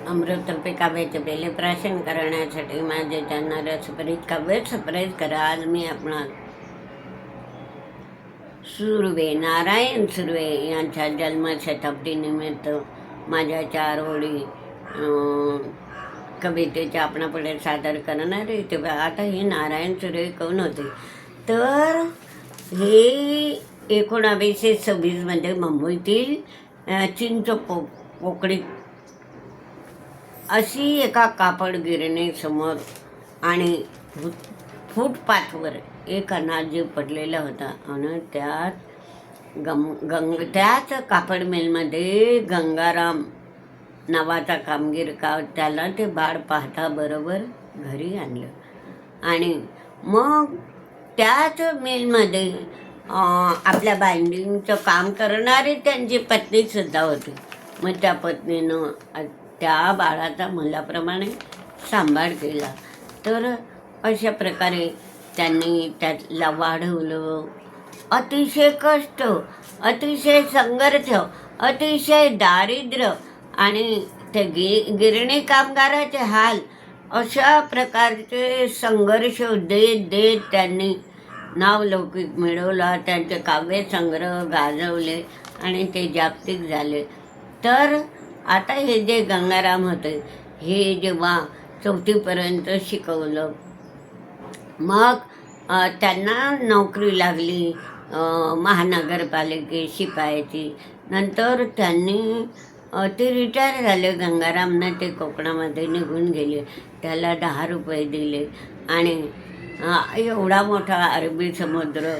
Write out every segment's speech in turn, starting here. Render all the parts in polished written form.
अमृतरूपी काव्याचे बेले प्राशन करण्यासाठी माझे त्यांना रसभरीत काव्य सप्राईज करा. आज मी आपणा सुर्वे नारायण सुर्वे यांच्या जन्मशताब्दीनिमित्त माझ्या 4 ओळी कवितेच्या आपणापुढे सादर करणार आहे. तेव्हा आता हे नारायण सुर्वे कोण होते, तर हे 1926 मुंबईतील पोकळीत अशी एका कापड गिरणीसमोर आणि फुटपाथवर एक अनाजी पडलेला होता. आणि त्याच कापड मिलमध्ये गंगाराम नावाचा कामगीर त्याला ते बाळ पाहता बरोबर घरी आणलं. आणि मग त्याच मिलमध्ये आपल्या बाइंडिंगचं काम करणारी त्यांची पत्नीसुद्धा होती. मग त्या पत्नीनं त्या बाळाचा मुलाप्रमाणे सांभाळ केला. तर अशा प्रकारे त्यांनी त्याला वाढवलं. अतिशय कष्ट, अतिशय संघर्ष, अतिशय दारिद्र्य आणि ते गिरणी कामगाराचे हाल, अशा प्रकारचे संघर्ष देत देत त्यांनी नावलौकिक मिळवला. त्यांचे काव्यसंग्रह गाजवले आणि ते जागतिक झाले. तर आता हे जे गंगाराम होते, हे जेव्हा 4थीपर्यंत शिकवलं, मग त्यांना नोकरी लागली महानगरपालिकेत शिपायाची. नंतर त्यांनी ते रिटायर झाले. गंगारामने ते कोकणामध्ये निघून गेले. त्याला 10 रुपये दिले आणि एवढा मोठा अरबी समुद्र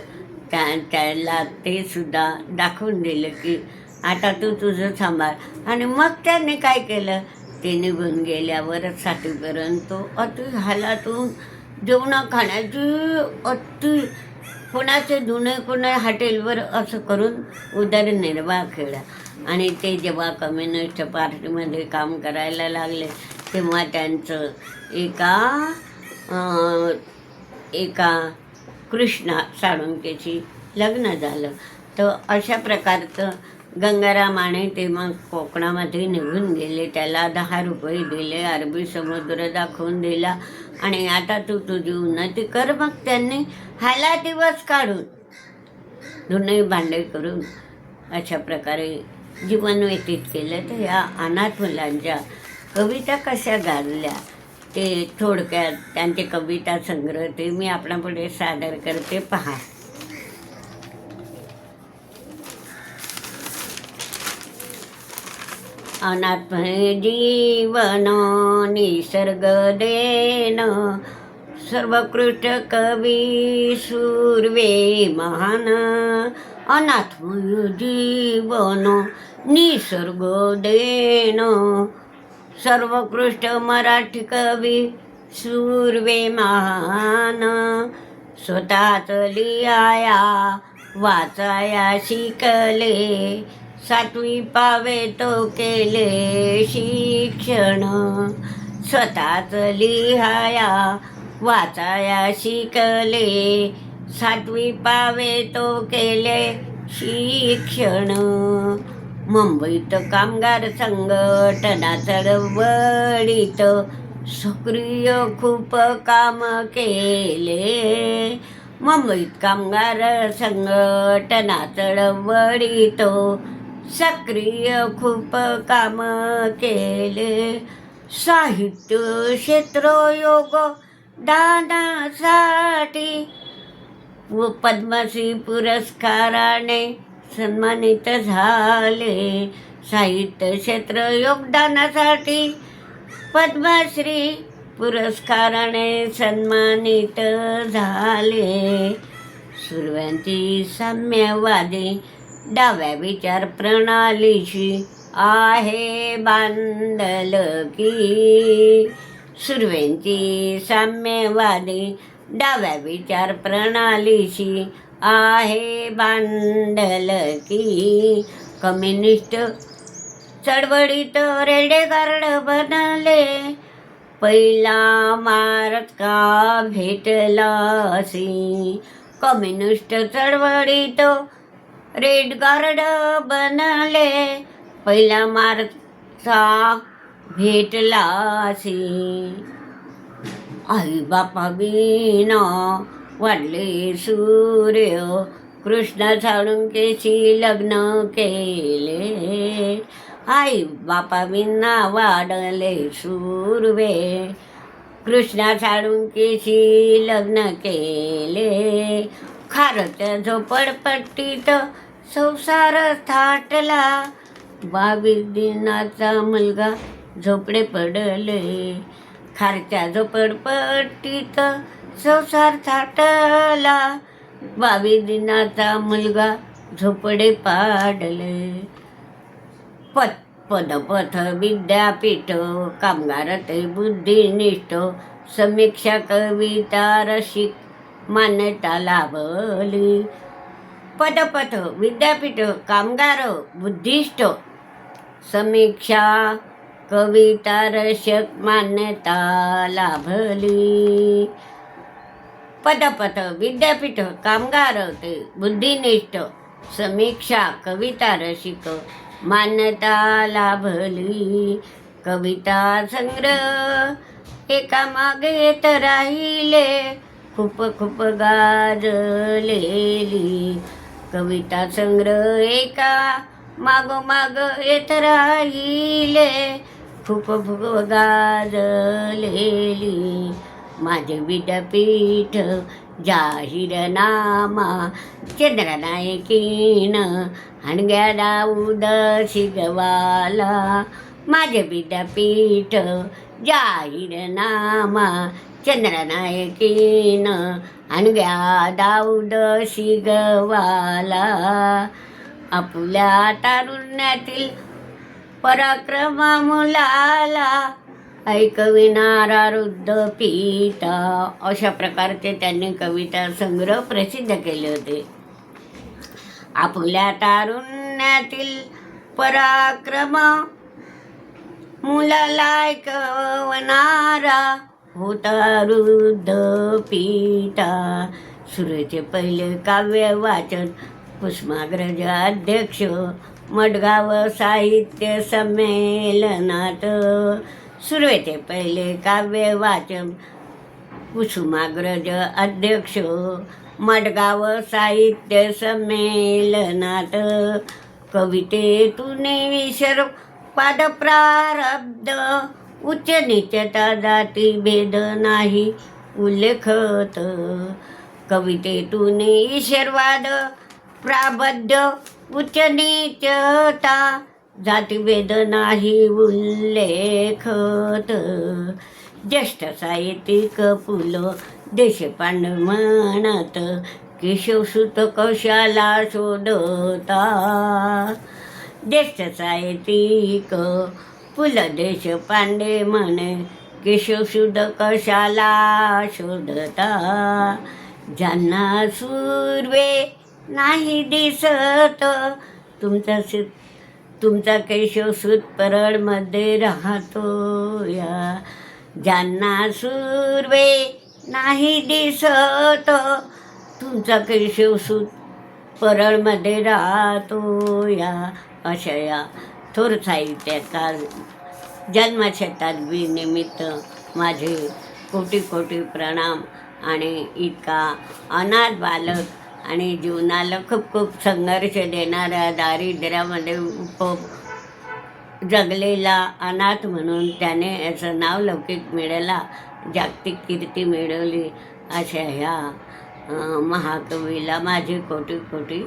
त्याला ते सुद्धा दाखवून दिलं की आता तू तुझं सांभाळ. आणि मग त्यांनी काय केलं, ते निघून गेल्यावर 7वीपर्यंत अति हालातून जेवणा खाण्याची अति, कोणाचे धुणे कोणा हॉटेलवर असं करून उदरनिर्वाह केला. आणि ते जेव्हा कम्युनिस्ट पार्टीमध्ये काम करायला लागले तेव्हा त्यांचं एका कृष्णा साळुंकेशी लग्न झालं. तर अशा प्रकारचं गंगारामाने ते मग कोकणामध्ये निघून गेले. त्याला 10 रुपये दिले, अरबी समुद्र दाखवून दिला आणि आता तू तुझी उन्नती कर. मग त्यांनी हाला दिवस काढून धुणे भांडे करून अशा प्रकारे जीवन व्यतीत केलं. तर या अनाथ मुलांच्या कविता कशा गाजल्या ते थोडक्यात त्यांचे कविता संग्रह ते मी आपणापुढे सादर करते, पहा. अनाथ जीवन निसर्ग देन, सर्वोत्कृष्ट कवी सुर्वे महान. अनाथमय जीवन निसर्ग देन, सर्वोत्कृष्ट मराठी कवी सुर्वे महान. स्वतःच लिहाया वाचाया शिकले, 7वी पावे तो केले शिक्षण. स्वतःच लिहाया वाचाया शिकले, 7वी पावे तो केले शिक्षण. मुंबईत कामगार संघटना चळवळीत सक्रिय खूप काम केले. मुंबईत कामगार संघटना चळवळीत सक्रिय खूप काम केले. साहित्य क्षेत्र योगदानासाठी व पद्मश्री पुरस्काराने सन्मानित झाले. साहित्य क्षेत्र योगदानासाठी पद्मश्री पुरस्काराने सन्मानित झाले. सुर्व्यांची साम्यवादी डाव्या विचार प्रणालीशी आहे बांधलकी. सुर्व्यांची साम्यवादी डाव्या विचार प्रणालीशी आहे बांधलकी. कम्युनिस्ट चळवळीत रेडेगार्ड बनले, पहिला मार्क का भेटला असी. कम्युनिस्ट चळवळीत रेड गार्ड बनले, पहिला मार्चचा भेटलासी. आई बापा बिना वाढले सूर्य, कृष्ण साळुंकेशी लग्न केले. आई बापा बिना वाढले सूर्य, कृष्णा साळुंकेशी लग्न केले. खारच्या झोपडपट्टीत संसार थाटला, 22 दिनाचा मुलगा झोपडे पडले. खारच्या झोपडपट्टीत संसार थाटला, 22 दिनाचा मुलगा झोपडे पाडले. पदपथ विद्यापीठ, कामगार ते बुद्धिनिष्ठ, समीक्षा कविता रसिक, मान्यता लाभली. पदपथ विद्यापीठ, कामगार बुद्धिष्ट, समीक्षा कविता रसिक, मान्यता लाभली. पदपथ विद्यापीठ, कामगार ते बुद्धिनिष्ठ, समीक्षा कविता रसिक, मान्यता लाभली. कविता संग्रह एकामागे येत राहिले, खूप खूप गाजलेली. कविता संग्रह एका मागोमाग येत राहिले, खूप खूप गाजलेली. माझे विद्यापीठ जाहीरनामा, चंद्रनायकीन हणग्या दाऊद शिगवाला. माझे विद्यापीठ जाहीरनामा, चंद्रनायकीन हणग्या दाऊद शिगवाला. आपुल्या तारुण्यातील पराक्रम मुलाला, ऐकविणारा वृद्ध पिता. अशा प्रकारचे त्यांनी कविता संग्रह प्रसिद्ध केले होते. आपुल्या तारुण्यातील पराक्रम मुलाला ऐकवणारा होता वृद्ध पिता. सुरेचे पहिले काव्य वाचन कुसुमाग्रज अध्यक्ष, मडगाव साहित्य संमेलनात. सुरेचे पहिले काव्य वाचन कुसुमाग्रज अध्यक्ष, मडगाव साहित्य संमेलनात. कवितेतून विसर पाद प्रारब्ध, उच्च नीचता जाती भेद नाही उल्लेखत. कवितेतून ईश्वरवाद प्राबद्ध, उच्च नीचता जातीभेद नाही उल्लेखत. ज्येष्ठ साहित्यिक पु ल देशपांडे म्हणत, केशवसुत कशाला शोधता. ज्येष्ठ साहित्यिक पु ल देशपांडे म्हणे, केशवसुत कशाला शोधता. ज्यांना सुर्वे नाही दिसत, तुमचा केशवसूत परळमध्ये राहतो या. ज्यांना सुर्वे नाही दिसत, तुमचा केशवसूत परळमध्ये राहतो या. अशा या थोर साहित्याचा जन्मशताब्दी निमित्त माझे कोटी कोटी प्रणाम. आणि इतका अनाथ बालक आणि जीवनाला खूप खूप संघर्ष देणाऱ्या, दारिद्र्यामध्ये जगलेला अनाथ म्हणून त्याने याचं नाव लौकिक मिळाला, जागतिक कीर्ती मिळवली. अशा ह्या महाकवीला माझे कोटी कोटी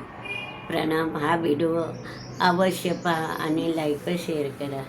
प्रणाम. हा व्हिडिओ अवश्य पहा आणि लाईक शेअर करा.